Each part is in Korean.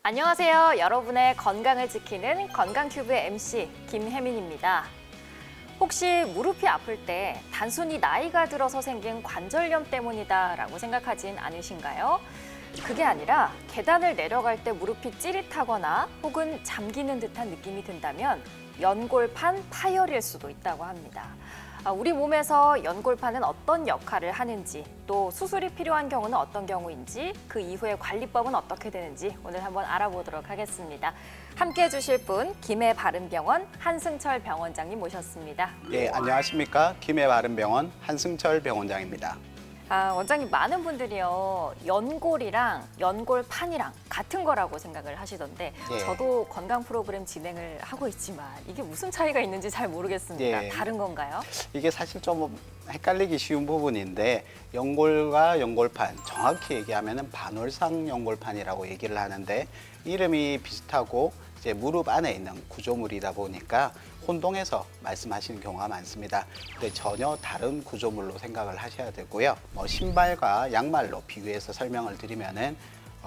안녕하세요. 여러분의 건강을 지키는 건강튜브의 MC 김혜민입니다. 혹시 무릎이 아플 때 단순히 나이가 들어서 생긴 관절염 때문이다라고 생각하진 않으신가요? 그게 아니라 계단을 내려갈 때 무릎이 찌릿하거나 혹은 잠기는 듯한 느낌이 든다면 연골판 파열일 수도 있다고 합니다. 우리 몸에서 연골판은 어떤 역할을 하는지, 또 수술이 필요한 경우는 어떤 경우인지, 그 이후의 관리법은 어떻게 되는지 오늘 한번 알아보도록 하겠습니다. 함께해 주실 분, 김해바른병원 한승철 병원장님 모셨습니다. 예, 안녕하십니까. 김해바른병원 한승철 병원장입니다. 원장님, 많은 분들이요, 연골이랑 연골판이랑 같은 거라고 생각을 하시던데 예. 저도 건강 프로그램 진행을 하고 있지만 이게 무슨 차이가 있는지 잘 모르겠습니다. 예. 다른 건가요? 이게 사실 좀 헷갈리기 쉬운 부분인데 연골과 연골판, 정확히 얘기하면 반월상 연골판이라고 얘기를 하는데 이름이 비슷하고 이제 무릎 안에 있는 구조물이다 보니까 혼동해서 말씀하시는 경우가 많습니다. 근데 전혀 다른 구조물로 생각을 하셔야 되고요. 신발과 양말로 비유해서 설명을 드리면은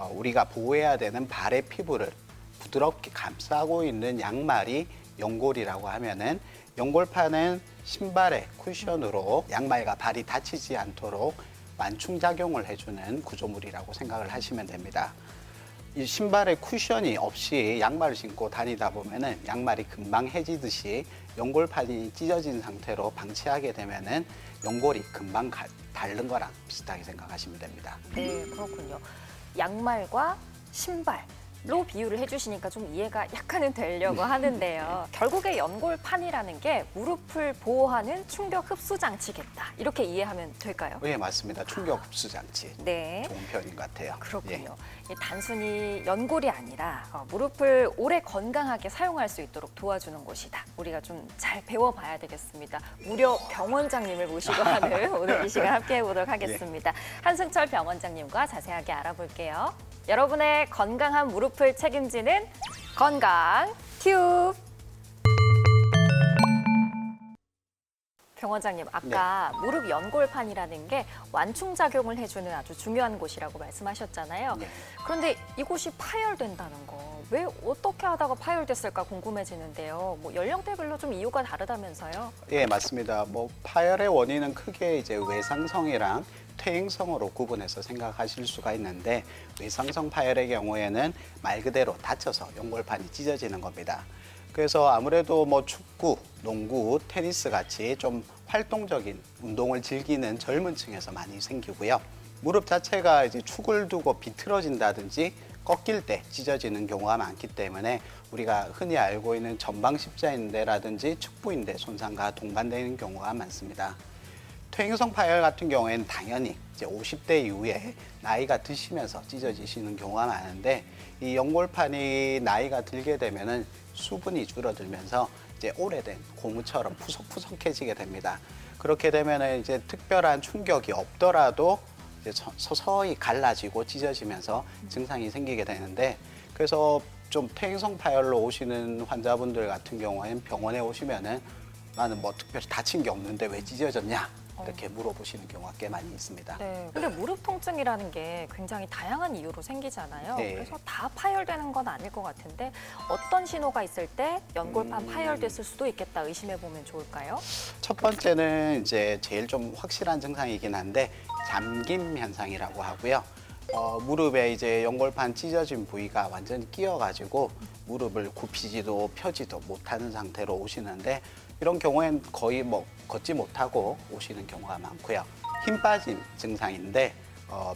우리가 보호해야 되는 발의 피부를 부드럽게 감싸고 있는 양말이 연골이라고 하면은 연골판은 신발의 쿠션으로 양말과 발이 다치지 않도록 완충작용을 해주는 구조물이라고 생각을 하시면 됩니다. 이 신발에 쿠션이 없이 양말을 신고 다니다 보면은 양말이 금방 해지듯이 연골판이 찢어진 상태로 방치하게 되면은 연골이 금방 닳는 거랑 비슷하게 생각하시면 됩니다. 네, 그렇군요. 양말과 신발로 비유를 해주시니까 좀 이해가 약간은 되려고 하는데요. 결국에 연골판이라는 게 무릎을 보호하는 충격 흡수 장치겠다. 이렇게 이해하면 될까요? 네, 맞습니다. 충격 흡수 장치. 네. 좋은 표현인 것 같아요. 그렇군요. 단순히 연골이 아니라 무릎을 오래 건강하게 사용할 수 있도록 도와주는 곳이다. 우리가 좀 잘 배워봐야 되겠습니다. 무려 병원장님을 모시고 하는 오늘 이 시간 함께 해보도록 하겠습니다. 한승철 병원장님과 자세하게 알아볼게요. 여러분의 건강한 무릎을 책임지는 건강 튜브. 병원장님, 아까 무릎 연골판이라는 게 완충작용을 해주는 아주 중요한 곳이라고 말씀하셨잖아요. 네. 그런데 이곳이 파열된다는 거, 왜 어떻게 하다가 파열됐을까 궁금해지는데요. 연령대별로 좀 이유가 다르다면서요? 예, 맞습니다. 파열의 원인은 크게 이제 외상성이랑 퇴행성으로 구분해서 생각하실 수가 있는데 외상성 파열의 경우에는 말 그대로 다쳐서 연골판이 찢어지는 겁니다. 그래서 아무래도 축구, 농구, 테니스 같이 좀 활동적인 운동을 즐기는 젊은 층에서 많이 생기고요. 무릎 자체가 이제 축을 두고 비틀어진다든지 꺾일 때 찢어지는 경우가 많기 때문에 우리가 흔히 알고 있는 전방 십자인대라든지 측부인대 손상과 동반되는 경우가 많습니다. 퇴행성 파열 같은 경우에는 당연히 이제 50대 이후에 나이가 드시면서 찢어지시는 경우가 많은데 이 연골판이 나이가 들게 되면은 수분이 줄어들면서 이제 오래된 고무처럼 푸석푸석해지게 됩니다. 그렇게 되면은 이제 특별한 충격이 없더라도 이제 서서히 갈라지고 찢어지면서 증상이 생기게 되는데 그래서 좀 퇴행성 파열로 오시는 환자분들 같은 경우에는 병원에 오시면은 나는 특별히 다친 게 없는데 왜 찢어졌냐? 이렇게 물어보시는 경우가 꽤 많이 있습니다. 네, 근데 무릎 통증이라는 게 굉장히 다양한 이유로 생기잖아요. 네. 그래서 다 파열되는 건 아닐 것 같은데 어떤 신호가 있을 때 연골판 파열됐을 수도 있겠다 의심해 보면 좋을까요? 첫 번째는 이제 제일 좀 확실한 증상이긴 한데 잠김 현상이라고 하고요. 무릎에 이제 연골판 찢어진 부위가 완전히 끼어가지고 무릎을 굽히지도 펴지도 못하는 상태로 오시는데 이런 경우엔 거의 걷지 못하고 오시는 경우가 많고요. 힘 빠진 증상인데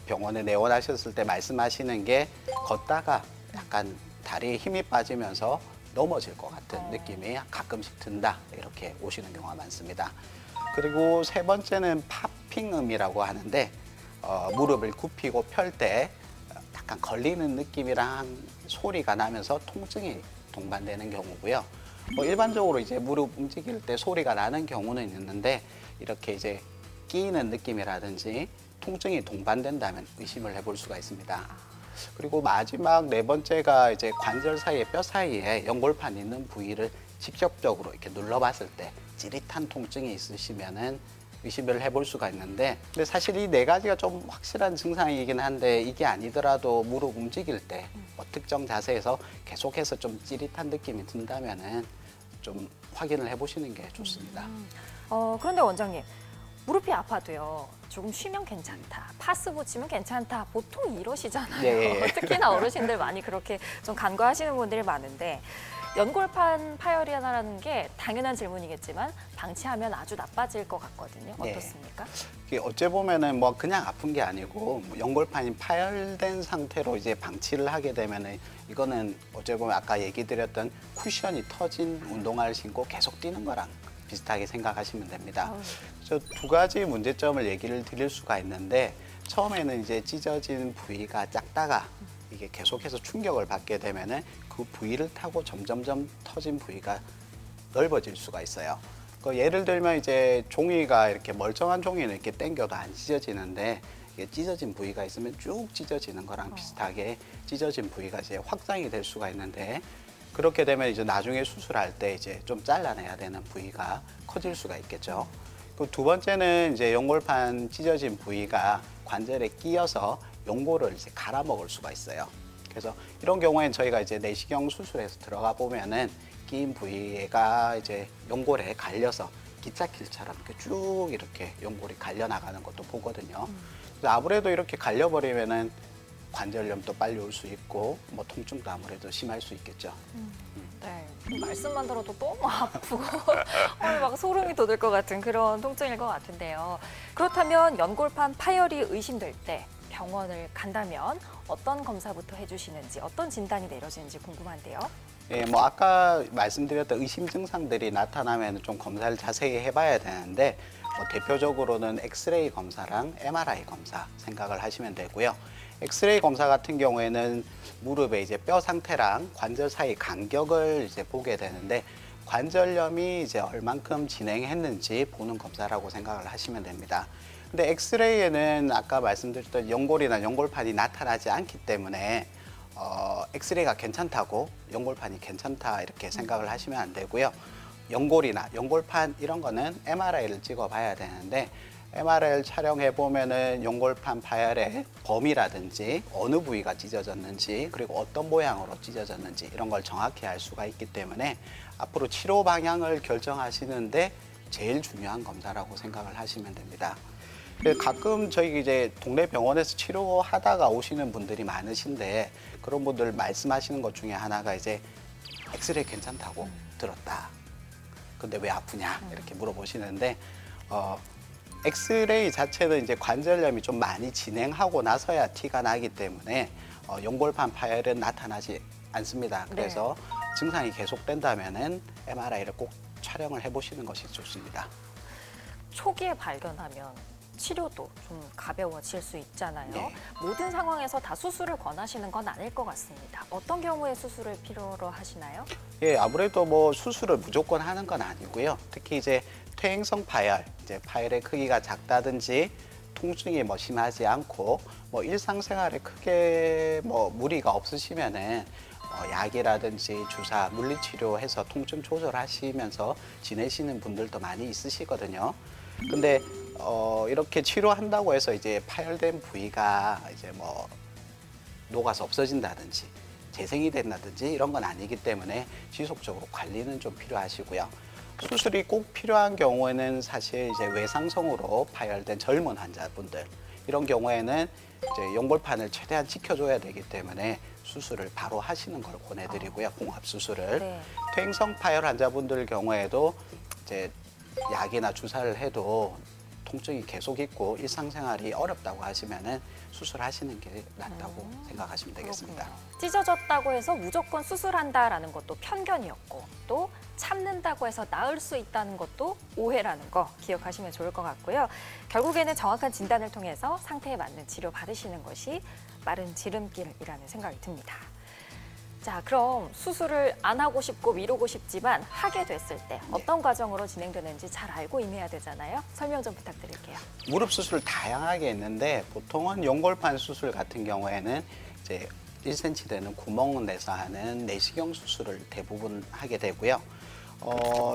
병원에 내원하셨을 때 말씀하시는 게 걷다가 약간 다리에 힘이 빠지면서 넘어질 것 같은 느낌이 가끔씩 든다 이렇게 오시는 경우가 많습니다. 그리고 세 번째는 파핑음이라고 하는데 무릎을 굽히고 펼 때 약간 걸리는 느낌이랑 소리가 나면서 통증이 동반되는 경우고요. 일반적으로 이제 무릎 움직일 때 소리가 나는 경우는 있는데 이렇게 이제 끼이는 느낌이라든지 통증이 동반된다면 의심을 해볼 수가 있습니다. 그리고 마지막 네 번째가 이제 관절 사이에 뼈 사이에 연골판 있는 부위를 직접적으로 이렇게 눌러봤을 때 찌릿한 통증이 있으시면은 의심을 해볼 수가 있는데, 근데 사실 이 네 가지가 좀 확실한 증상이긴 한데 이게 아니더라도 무릎 움직일 때 특정 자세에서 계속해서 좀 찌릿한 느낌이 든다면은 좀 확인을 해보시는 게 좋습니다. 그런데 원장님, 무릎이 아파도요. 조금 쉬면 괜찮다, 파스 붙이면 괜찮다, 보통 이러시잖아요. 네. 특히나 어르신들 많이 그렇게 좀 간과하시는 분들이 많은데 연골판 파열이라는 게 당연한 질문이겠지만 방치하면 아주 나빠질 것 같거든요. 네. 어떻습니까? 이게 어째 보면은 뭐 그냥 아픈 게 아니고 뭐 연골판이 파열된 상태로 이제 방치를 하게 되면은 이거는 어째 보면 아까 얘기 드렸던 쿠션이 터진 운동화를 신고 계속 뛰는 거랑 비슷하게 생각하시면 됩니다. 그래서 두 가지 문제점을 얘기를 드릴 수가 있는데, 처음에는 이제 찢어진 부위가 작다가 이게 계속해서 충격을 받게 되면은 그 부위를 타고 점점점 터진 부위가 넓어질 수가 있어요. 그 예를 들면 이제 종이가 이렇게 멀쩡한 종이는 이렇게 당겨도 안 찢어지는데, 이게 찢어진 부위가 있으면 쭉 찢어지는 거랑 비슷하게 찢어진 부위가 이제 확장이 될 수가 있는데, 그렇게 되면 이제 나중에 수술할 때 이제 좀 잘라내야 되는 부위가 커질 수가 있겠죠. 그 두 번째는 이제 연골판 찢어진 부위가 관절에 끼어서 연골을 이제 갈아먹을 수가 있어요. 그래서 이런 경우에는 저희가 이제 내시경 수술에서 들어가 보면은 끼인 부위가 이제 연골에 갈려서 기찻길처럼 이렇게 쭉 이렇게 연골이 갈려 나가는 것도 보거든요. 그래서 아무래도 이렇게 갈려버리면은 관절염도 빨리 올 수 있고 뭐 통증도 아무래도 심할 수 있겠죠. 네, 말씀만 들어도 너무 아프고 막 소름이 돋을 것 같은 그런 통증일 것 같은데요. 그렇다면 연골판 파열이 의심될 때 병원을 간다면 어떤 검사부터 해주시는지, 어떤 진단이 내려지는지 궁금한데요. 예, 뭐 아까 말씀드렸던 의심 증상들이 나타나면 좀 검사를 자세히 해봐야 되는데, 뭐 대표적으로는 엑스레이 검사랑 MRI 검사 생각을 하시면 되고요. 엑스레이 검사 같은 경우에는 무릎의 이제 뼈 상태랑 관절 사이 간격을 이제 보게 되는데, 관절염이 이제 얼만큼 진행했는지 보는 검사라고 생각을 하시면 됩니다. 근데 엑스레이에는 아까 말씀드렸던 연골이나 연골판이 나타나지 않기 때문에 엑스레이가 괜찮다고 연골판이 괜찮다 이렇게 생각을 하시면 안 되고요. 연골이나 연골판 이런 거는 MRI를 찍어 봐야 되는데, MRI를 촬영해 보면은 연골판 파열의 범위라든지 어느 부위가 찢어졌는지, 그리고 어떤 모양으로 찢어졌는지 이런 걸 정확히 알 수가 있기 때문에 앞으로 치료 방향을 결정하시는데 제일 중요한 검사라고 생각을 하시면 됩니다. 가끔 저희 이제 동네 병원에서 치료하다가 오시는 분들이 많으신데, 그런 분들 말씀하시는 것 중에 하나가 이제 엑스레이 괜찮다고 들었다. 근데 왜 아프냐 이렇게 물어보시는데, 엑스레이 자체는 이제 관절염이 좀 많이 진행하고 나서야 티가 나기 때문에 연골판 파열은 나타나지 않습니다. 그래서 증상이 계속된다면은 MRI를 꼭 촬영을 해보시는 것이 좋습니다. 초기에 발견하면 치료도 좀 가벼워질 수 있잖아요. 네. 모든 상황에서 다 수술을 권하시는 건 아닐 것 같습니다. 어떤 경우에 수술을 필요로 하시나요? 예, 아무래도 뭐 수술을 무조건 하는 건 아니고요. 특히 이제 퇴행성 파열, 이제 파열의 크기가 작다든지 통증이 뭐 심하지 않고 뭐 일상생활에 크게 뭐 무리가 없으시면은 약이라든지 주사, 물리치료해서 통증 조절하시면서 지내시는 분들도 많이 있으시거든요. 근데 이렇게 치료한다고 해서 이제 파열된 부위가 이제 뭐 녹아서 없어진다든지 재생이 된다든지 이런 건 아니기 때문에 지속적으로 관리는 좀 필요하시고요. 수술이 꼭 필요한 경우에는 사실 이제 외상성으로 파열된 젊은 환자분들, 이런 경우에는 이제 연골판을 최대한 지켜줘야 되기 때문에 수술을 바로 하시는 걸 권해드리고요. 봉합 수술을. 네. 퇴행성 파열 환자분들 경우에도 이제 약이나 주사를 해도 통증이 계속 있고 일상생활이 어렵다고 하시면은 수술하시는 게 낫다고 생각하시면 되겠습니다. 그렇군요. 찢어졌다고 해서 무조건 수술한다라는 것도 편견이었고, 또 참는다고 해서 나을 수 있다는 것도 오해라는 거 기억하시면 좋을 것 같고요. 결국에는 정확한 진단을 통해서 상태에 맞는 치료 받으시는 것이 빠른 지름길이라는 생각이 듭니다. 자, 그럼 수술을 안 하고 싶고 미루고 싶지만 하게 됐을 때 어떤 과정으로 진행되는지 잘 알고 임해야 되잖아요. 설명 좀 부탁드릴게요. 무릎 수술 다양하게 있는데, 보통은 연골판 수술 같은 경우에는 이제 1cm 되는 구멍을 내서 하는 내시경 수술을 대부분 하게 되고요.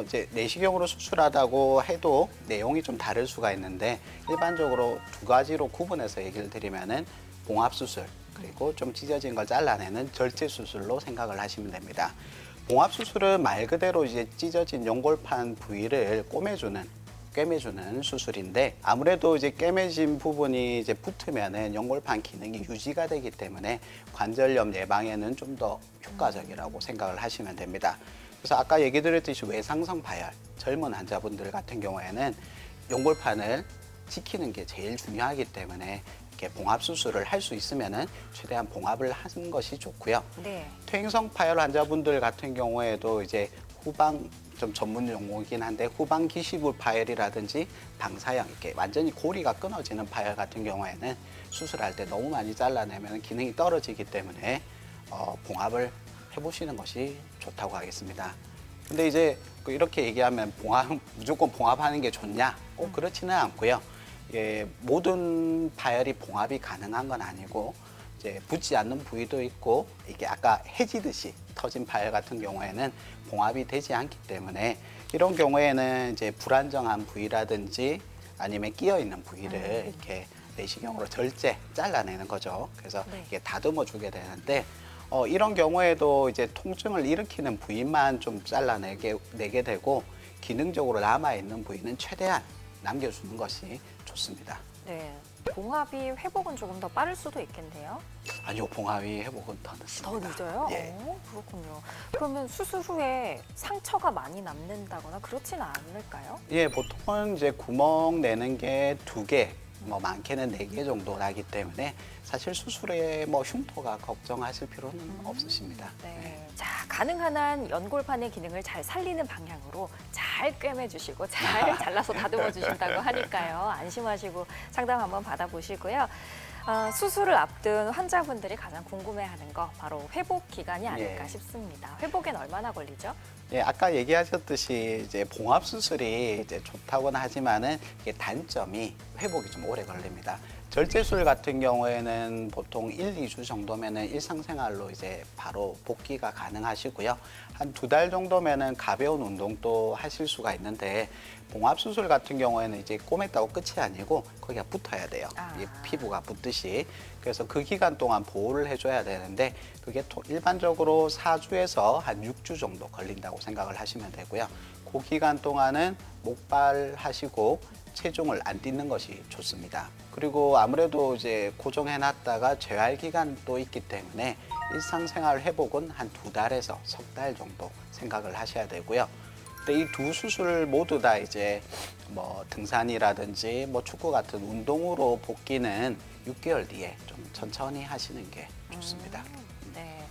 이제 내시경으로 수술하다고 해도 내용이 좀 다를 수가 있는데 일반적으로 두 가지로 구분해서 얘기를 드리면은 봉합수술 그리고 좀 찢어진 걸 잘라내는 절제수술로 생각을 하시면 됩니다. 봉합수술은 말 그대로 이제 찢어진 연골판 부위를 꿰매주는 수술인데 아무래도 이제 꿰매진 부분이 이제 붙으면은 연골판 기능이 유지가 되기 때문에 관절염 예방에는 좀 더 효과적이라고 생각을 하시면 됩니다. 그래서 아까 얘기 드렸듯이 외상성 파열, 젊은 환자분들 같은 경우에는 연골판을 지키는 게 제일 중요하기 때문에 이렇게 봉합 수술을 할 수 있으면은 최대한 봉합을 하는 것이 좋고요. 네. 퇴행성 파열 환자분들 같은 경우에도 이제 후방 좀 전문 용어이긴 한데 후방 기시부 파열이라든지 방사형 이렇게 완전히 고리가 끊어지는 파열 같은 경우에는 수술할 때 너무 많이 잘라내면 기능이 떨어지기 때문에 봉합을 해보시는 것이 좋다고 하겠습니다. 근데 이제 이렇게 얘기하면 무조건 봉합하는 게 좋냐? 꼭 그렇지는 않고요. 모든 파열이 봉합이 가능한 건 아니고 이제 붙지 않는 부위도 있고 이게 아까 해지듯이 터진 파열 같은 경우에는 봉합이 되지 않기 때문에 이런 경우에는 이제 불안정한 부위라든지 아니면 끼어 있는 부위를 이렇게 내시경으로 잘라내는 거죠. 그래서 네. 이게 다듬어 주게 되는데 이런 경우에도 이제 통증을 일으키는 부위만 좀 내게 되고 기능적으로 남아있는 부위는 최대한 남겨주는 것이 좋습니다. 네. 봉합이 회복은 조금 더 빠를 수도 있겠네요. 아니요, 봉합이 회복은 더 늦습니다. 더 늦어요? 예. 그렇군요. 그러면 수술 후에 상처가 많이 남는다거나 그렇지는 않을까요? 예, 보통은 이제 구멍 내는 게 2개, 뭐 많게는 4개 정도 나기 때문에 사실 수술에 뭐 흉터가 걱정하실 필요는 없으십니다. 네. 자, 가능한 한 연골판의 기능을 잘 살리는 방향으로 잘 꿰매주시고 잘 잘라서 다듬어 주신다고 하니까요. 안심하시고 상담 한번 받아보시고요. 수술을 앞둔 환자분들이 가장 궁금해하는 거 바로 회복 기간이 아닐까 예. 싶습니다. 회복엔 얼마나 걸리죠? 예, 아까 얘기하셨듯이 이제 봉합 수술이 이제 좋다고는 하지만은 이게 단점이 회복이 좀 오래 걸립니다. 절제술 같은 경우에는 보통 1, 2주 정도면은 일상생활로 이제 바로 복귀가 가능하시고요. 한 2달 정도면은 가벼운 운동도 하실 수가 있는데 봉합 수술 같은 경우에는 이제 꼬맸다고 끝이 아니고 거기가 붙어야 돼요. 이 피부가 붙듯이. 그래서 그 기간 동안 보호를 해줘야 되는데 그게 일반적으로 4주에서 한 6주 정도 걸린다고 생각을 하시면 되고요. 그 기간 동안은 목발하시고 체중을 안 딛는 것이 좋습니다. 그리고 아무래도 이제 고정해놨다가 재활 기간도 있기 때문에 일상생활 회복은 한 2달에서 석 달 정도 생각을 하셔야 되고요. 근데 이 두 수술 모두 다 이제 뭐 등산이라든지 뭐 축구 같은 운동으로 복귀는 6개월 뒤에 좀 천천히 하시는 게 좋습니다. 네.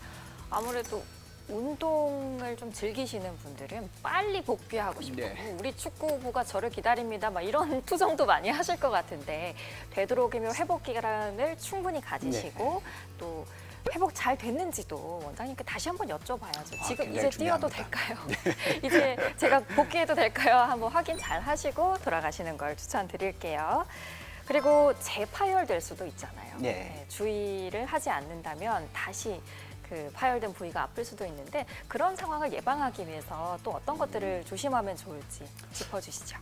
아무래도 운동을 좀 즐기시는 분들은 빨리 복귀하고 싶고 네. 우리 축구부가 저를 기다립니다. 막 이런 투정도 많이 하실 것 같은데 되도록이면 회복 기간을 충분히 가지시고 또 회복 잘 됐는지도 원장님께 다시 한번 여쭤봐야죠. 지금 이제 뛰어도 될까요? 이제 제가 복귀해도 될까요? 한번 확인 잘 하시고 돌아가시는 걸 추천드릴게요. 그리고 재파열될 수도 있잖아요. 네. 주의를 하지 않는다면 다시 그 파열된 부위가 아플 수도 있는데 그런 상황을 예방하기 위해서 또 어떤 것들을 조심하면 좋을지 짚어주시죠.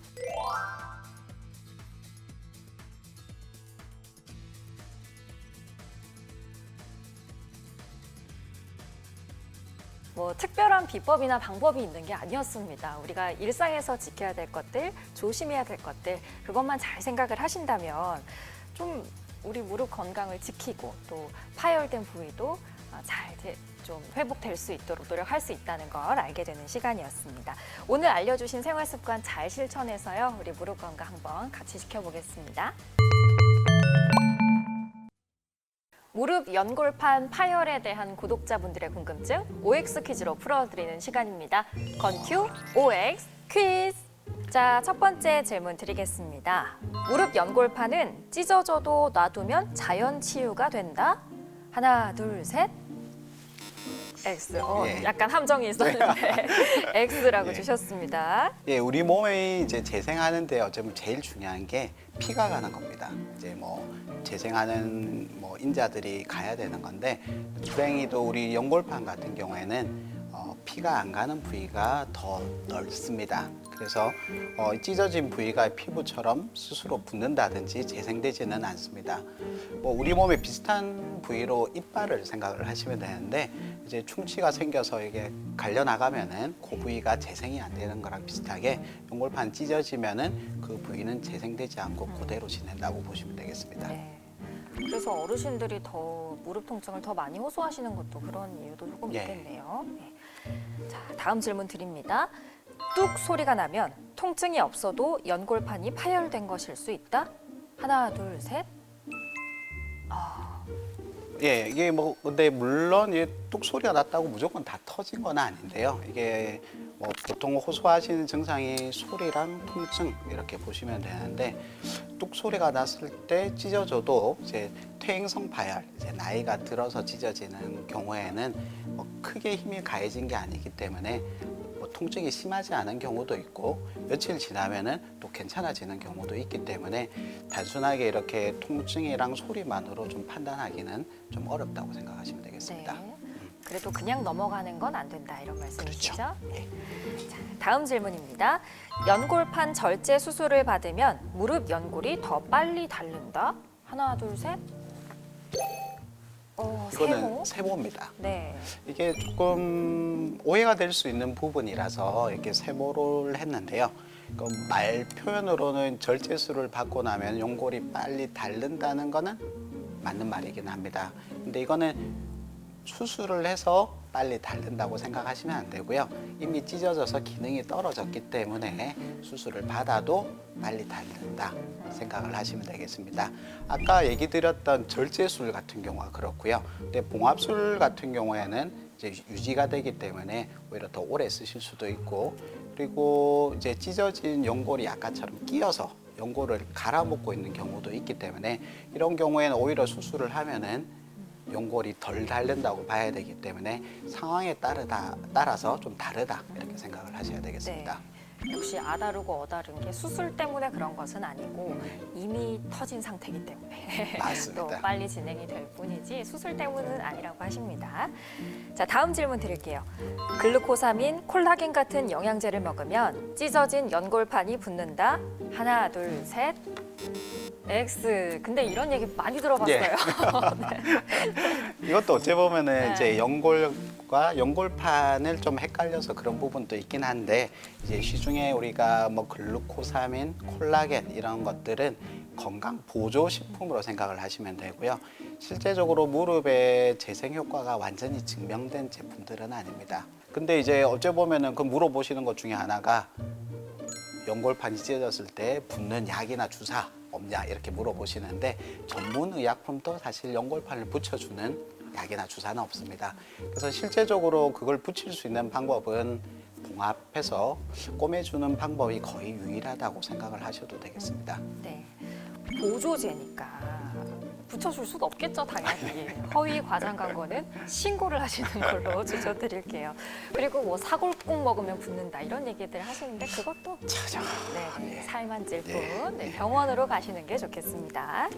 뭐 특별한 비법이나 방법이 있는 게 아니었습니다. 우리가 일상에서 지켜야 될 것들, 조심해야 될 것들 그것만 잘 생각을 하신다면 좀 우리 무릎 건강을 지키고 또 파열된 부위도 잘 좀 회복될 수 있도록 노력할 수 있다는 걸 알게 되는 시간이었습니다. 오늘 알려주신 생활 습관 잘 실천해서요. 우리 무릎 건강 한번 같이 지켜보겠습니다. 무릎 연골판 파열에 대한 구독자분들의 궁금증 OX 퀴즈로 풀어드리는 시간입니다. 건큐 OX 퀴즈. 자, 첫 번째 질문 드리겠습니다. 무릎 연골판은 찢어져도 놔두면 자연 치유가 된다? 하나, 둘, 셋. X. 예. 약간 함정이 있었는데 X라고 주셨습니다. 예, 우리 몸이 이제 재생하는데 어쩌면 제일 중요한 게 피가 가는 겁니다. 이제 뭐 재생하는 뭐 인자들이 가야 되는 건데 불행히도 우리 연골판 같은 경우에는 피가 안 가는 부위가 더 넓습니다. 그래서 찢어진 부위가 피부처럼 스스로 붓는다든지 재생되지는 않습니다. 우리 몸에 비슷한 부위로 이빨을 생각을 하시면 되는데 이제 충치가 생겨서 이게 갈려 나가면은 그 부위가 재생이 안 되는 거랑 비슷하게 연골판 찢어지면은 그 부위는 재생되지 않고 그대로 지낸다고 보시면 되겠습니다. 네. 그래서 어르신들이 더 무릎 통증을 더 많이 호소하시는 것도 그런 이유도 조금 예. 있겠네요. 네. 자, 다음 질문 드립니다. 뚝 소리가 나면 통증이 없어도 연골판이 파열된 것일 수 있다? 하나, 둘, 셋. 예, 이게 근데 물론 뚝 소리가 났다고 무조건 다 터진 건 아닌데요. 이게 보통 호소하시는 증상이 소리랑 통증 이렇게 보시면 되는데 뚝 소리가 났을 때 찢어져도 이제 퇴행성 파열, 이제 나이가 들어서 찢어지는 경우에는 크게 힘이 가해진 게 아니기 때문에 통증이 심하지 않은 경우도 있고 며칠 지나면은 또 괜찮아지는 경우도 있기 때문에 단순하게 이렇게 통증이랑 소리만으로 좀 판단하기는 좀 어렵다고 생각하시면 되겠습니다. 네. 그래도 그냥 넘어가는 건 안 된다 이런 말씀이시죠? 그렇죠. 네. 자, 다음 질문입니다. 연골판 절제 수술을 받으면 무릎 연골이 더 빨리 닳는다? 하나, 둘, 셋. 이거는 세모. 세모입니다. 네. 이게 조금 오해가 될 수 있는 부분이라서 이렇게 세모를 했는데요. 말 표현으로는 절제술을 받고 나면 연골이 빨리 닳는다는 거는 맞는 말이긴 합니다. 근데 이거는 수술을 해서 빨리 닳는다고 생각하시면 안 되고요. 이미 찢어져서 기능이 떨어졌기 때문에 수술을 받아도 빨리 닳는다 생각을 하시면 되겠습니다. 아까 얘기 드렸던 절제술 같은 경우가 그렇고요. 근데 봉합술 같은 경우에는 이제 유지가 되기 때문에 오히려 더 오래 쓰실 수도 있고, 그리고 이제 찢어진 연골이 아까처럼 끼어서 연골을 갈아먹고 있는 경우도 있기 때문에 이런 경우에는 오히려 수술을 하면은 연골이 덜 닳는다고 봐야 되기 때문에 상황에 따라서 좀 다르다 이렇게 생각을 하셔야 되겠습니다. 네. 역시 아다르고 어다른 게 수술 때문에 그런 것은 아니고 이미 터진 상태이기 때문에 맞습니다. 또 빨리 진행이 될 뿐이지 수술 때문은 아니라고 하십니다. 자, 다음 질문 드릴게요. 글루코사민, 콜라겐 같은 영양제를 먹으면 찢어진 연골판이 붓는다? 하나, 둘, 셋. X. 근데 이런 얘기 많이 들어봤어요. 예. 이것도 어찌 보면은 네. 이제 연골과 연골판을 좀 헷갈려서 그런 부분도 있긴 한데, 이제 시중에 우리가 글루코사민, 콜라겐 이런 것들은 건강 보조 식품으로 생각을 하시면 되고요. 실제적으로 무릎의 재생 효과가 완전히 증명된 제품들은 아닙니다. 근데 이제 어찌 보면은 그 물어보시는 것 중에 하나가 연골판이 찢어졌을 때 붓는 약이나 주사 없냐 이렇게 물어보시는데, 전문 의약품도 사실 연골판을 붙여주는 약이나 주사는 없습니다. 그래서 실제적으로 그걸 붙일 수 있는 방법은 봉합해서 꿰매주는 방법이 거의 유일하다고 생각을 하셔도 되겠습니다. 네. 보조제니까 붙여줄 수도 없겠죠, 당연히. 허위 과장 광고는 신고를 하시는 걸로 추천드릴게요. 그리고 사골국 먹으면 붓는다 이런 얘기들 하시는데 그것도 네, 살만 찔 뿐. 네, 병원으로 가시는 게 좋겠습니다.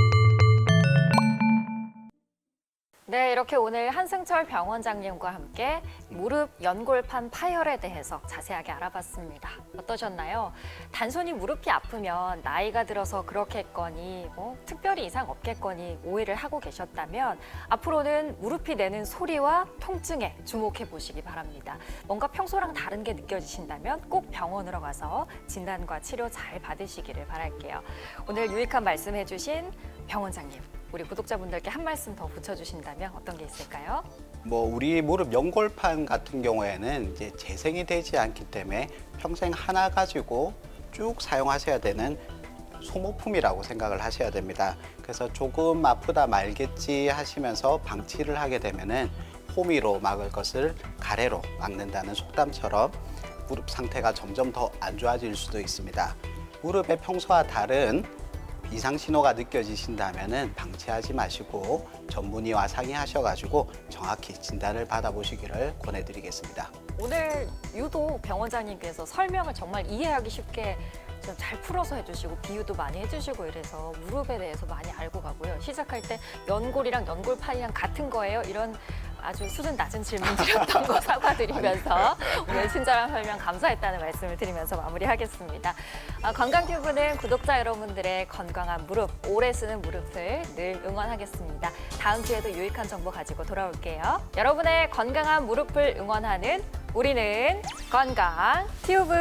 네, 이렇게 오늘 한승철 병원장님과 함께 무릎 연골판 파열에 대해서 자세하게 알아봤습니다. 어떠셨나요? 단순히 무릎이 아프면 나이가 들어서 그렇겠거니 특별히 이상 없겠거니 오해를 하고 계셨다면 앞으로는 무릎이 내는 소리와 통증에 주목해 보시기 바랍니다. 뭔가 평소랑 다른 게 느껴지신다면 꼭 병원으로 가서 진단과 치료 잘 받으시기를 바랄게요. 오늘 유익한 말씀해 주신 병원장님, 우리 구독자분들께 한 말씀 더 붙여주신다면 어떤 게 있을까요? 우리 무릎 연골판 같은 경우에는 이제 재생이 되지 않기 때문에 평생 하나 가지고 쭉 사용하셔야 되는 소모품이라고 생각을 하셔야 됩니다. 그래서 조금 아프다 말겠지 하시면서 방치를 하게 되면은 호미로 막을 것을 가래로 막는다는 속담처럼 무릎 상태가 점점 더 안 좋아질 수도 있습니다. 무릎의 평소와 다른 이상 신호가 느껴지신다면 방치하지 마시고 전문의와 상의하셔가지고 정확히 진단을 받아보시기를 권해드리겠습니다. 오늘 유독 병원장님께서 설명을 정말 이해하기 쉽게 좀 잘 풀어서 해주시고 비유도 많이 해주시고 이래서 무릎에 대해서 많이 알고 가고요. 시작할 때 연골이랑 연골판이랑 같은 거예요. 이런 아주 수준 낮은 질문 드렸던 거 사과드리면서 오늘 친절한 설명 감사했다는 말씀을 드리면서 마무리하겠습니다. 건강튜브는 구독자 여러분들의 건강한 무릎, 오래 쓰는 무릎을 늘 응원하겠습니다. 다음 주에도 유익한 정보 가지고 돌아올게요. 여러분의 건강한 무릎을 응원하는 우리는 건강튜브.